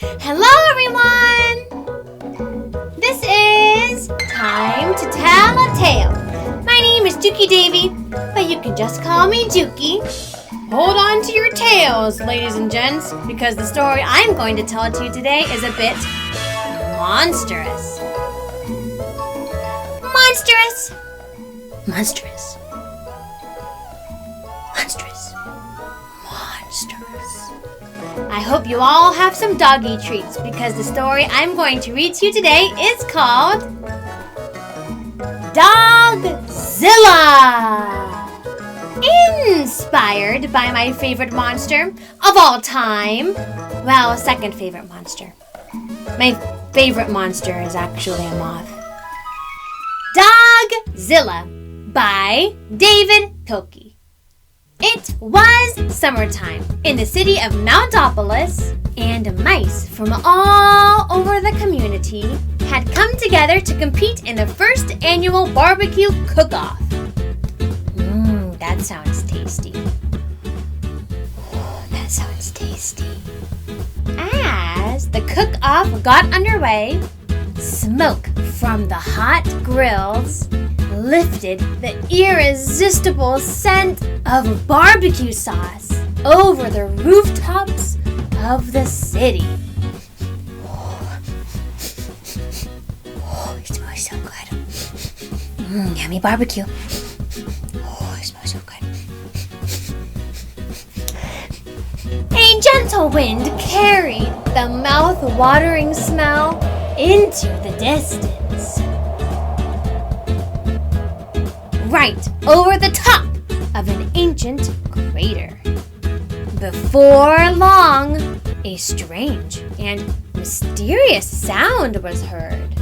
Hello everyone! This is time to tell a tale. My name is Jukie Davie, but you can just call me Jukie. Hold on to your tails, ladies and gents, because the story I'm going to tell to you today is a bit monstrous. Monstrous! Monstrous. Monstrous. Monstrous. I hope you all have some doggy treats because the story I'm going to read to you today is called Dogzilla! Inspired by my favorite monster of all time. Well, second favorite monster. My favorite monster is actually a moth. Dogzilla by Dav Pilkey. It was summertime in the city of Mousopolis, and mice from all over the community had come together to compete in the first annual BBQ Cook Off. That sounds tasty. That sounds tasty. As the cook-off got underway, smoke from the hot grills lifted the irresistible scent of barbecue sauce over the rooftops of the city. Oh, it smells so good. Yummy barbecue. Oh, it smells so good. A gentle wind carried the mouth-watering smell into the distance. Right over the top of an ancient crater. Before long, a strange and mysterious sound was heard.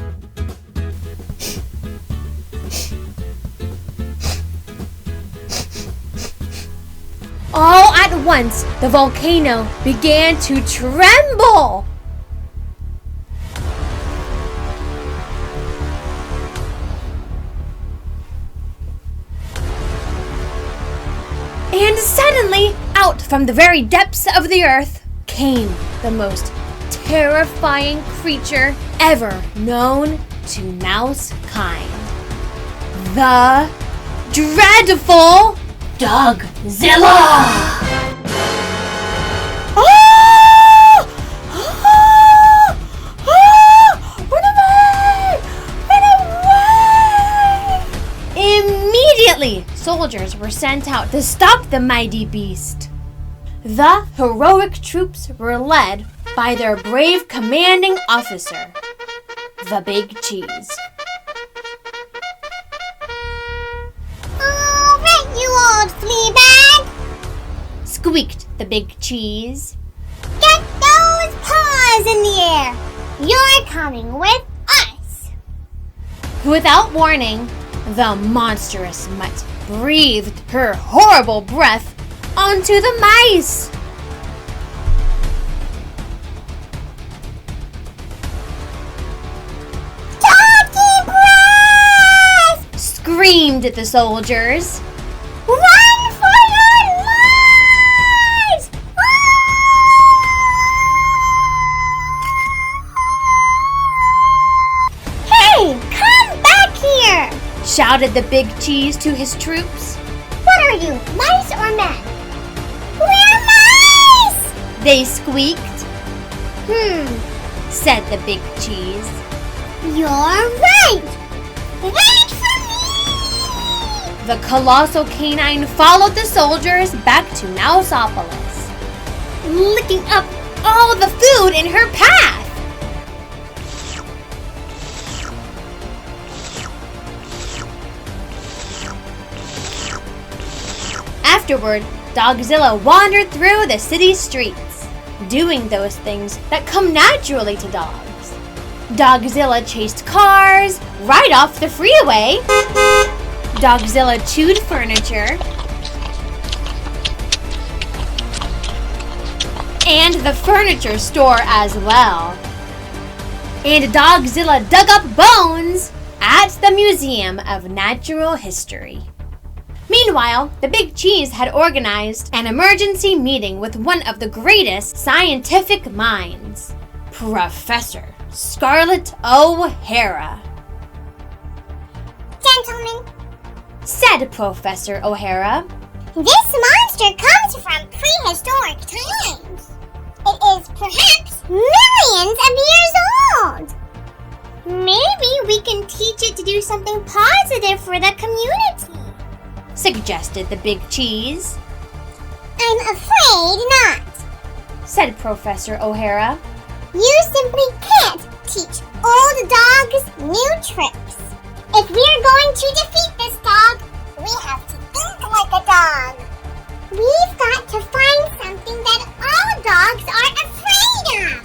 All at once, the volcano began to tremble. And suddenly, out from the very depths of the earth, came the most terrifying creature ever known to mousekind. The dreadful Dogzilla! Oh! Oh! Oh! Run away! Run away! Immediately, soldiers were sent out to stop the mighty beast. The heroic troops were led by their brave commanding officer, the Big Cheese. Old flea bag! Squeaked the Big Cheese. Get those paws in the air! You're coming with us! Without warning, the monstrous mutt breathed her horrible breath onto the mice. Doggy breath! Screamed the soldiers. Run for your lives! Hey, come back here! Shouted the Big Cheese to his troops. What are you, mice or men? We're mice! They squeaked. Said the Big Cheese. You're right! Wait for me! The colossal canine followed the soldiers back to Mousopolis, licking up all the food in her path. Afterward, Dogzilla wandered through the city streets, doing those things that come naturally to dogs. Dogzilla chased cars right off the freeway. Dogzilla chewed furniture. And the furniture store as well. And Dogzilla dug up bones at the Museum of Natural History. Meanwhile, the Big Cheese had organized an emergency meeting with one of the greatest scientific minds, Professor Scarlett O'Hara. Gentlemen, said Professor O'Hara, this monster comes from prehistoric times. It is perhaps millions of years old. Maybe we can teach it to do something positive for the community, suggested the big cheese. I'm afraid not, said Professor O'Hara. You simply can't teach old dogs new tricks. If we're going to defeat this dog, we have to think like a dog. We've got to find something that all dogs are afraid of.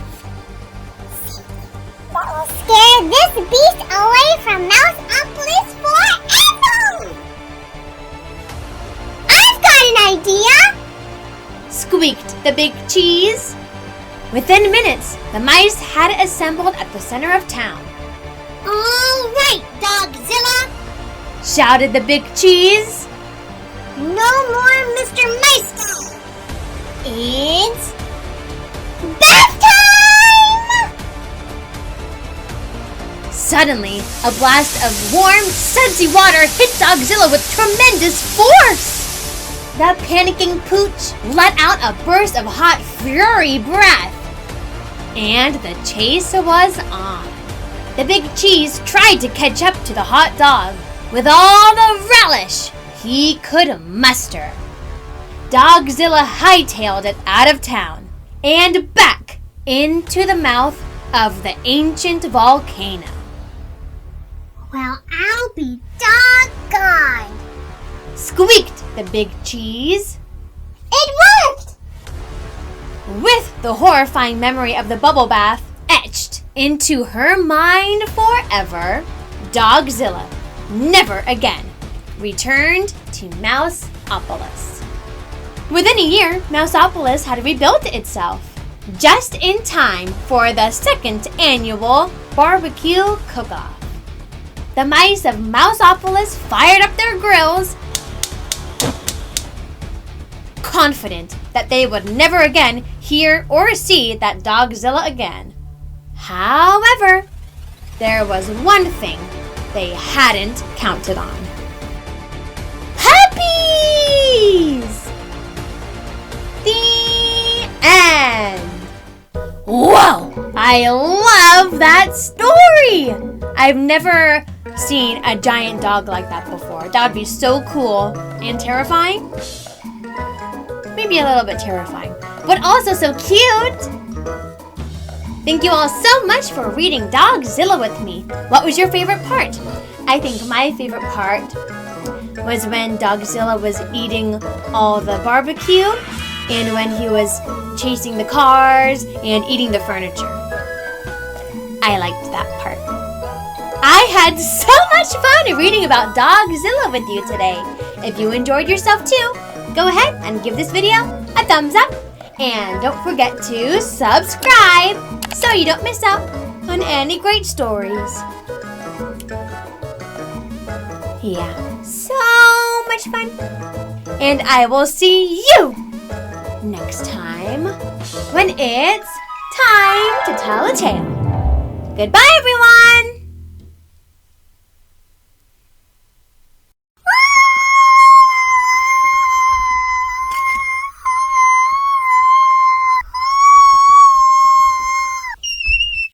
That will scare this beast away from Mousopolis forever. I've got an idea, squeaked the big cheese. Within minutes, the mice had assembled at the center of town. All right, Dogzilla, shouted the big cheese. No more Mr. Mice Guy. It's bath time! Suddenly, a blast of warm, sudsy water hit Dogzilla with tremendous force. The panicking pooch let out a burst of hot fury breath. And the chase was on. The big cheese tried to catch up to the hot dog with all the relish he could muster. Dogzilla hightailed it out of town and back into the mouth of the ancient volcano. Well, I'll be doggone, squeaked the big cheese. It worked! With the horrifying memory of the bubble bath etched into her mind forever, Dogzilla never again returned to Mousopolis. Within a year, Mousopolis had rebuilt itself, just in time for the second annual BBQ Cook Off. The mice of Mousopolis fired up their grills, confident that they would never again hear or see that Dogzilla again. However, there was one thing they hadn't counted on. Puppies! The end. Whoa! I love that story! I've never seen a giant dog like that before. That would be so cool and terrifying. Maybe a little bit terrifying, but also so cute. Thank you all so much for reading Dogzilla with me. What was your favorite part? I think my favorite part was when Dogzilla was eating all the barbecue and when he was chasing the cars and eating the furniture. I liked that part. I had so much fun reading about Dogzilla with you today. If you enjoyed yourself too, go ahead and give this video a thumbs up. And don't forget to subscribe so you don't miss out on any great stories. Yeah, so much fun. And I will see you next time when it's time to tell a tale. Goodbye, everyone!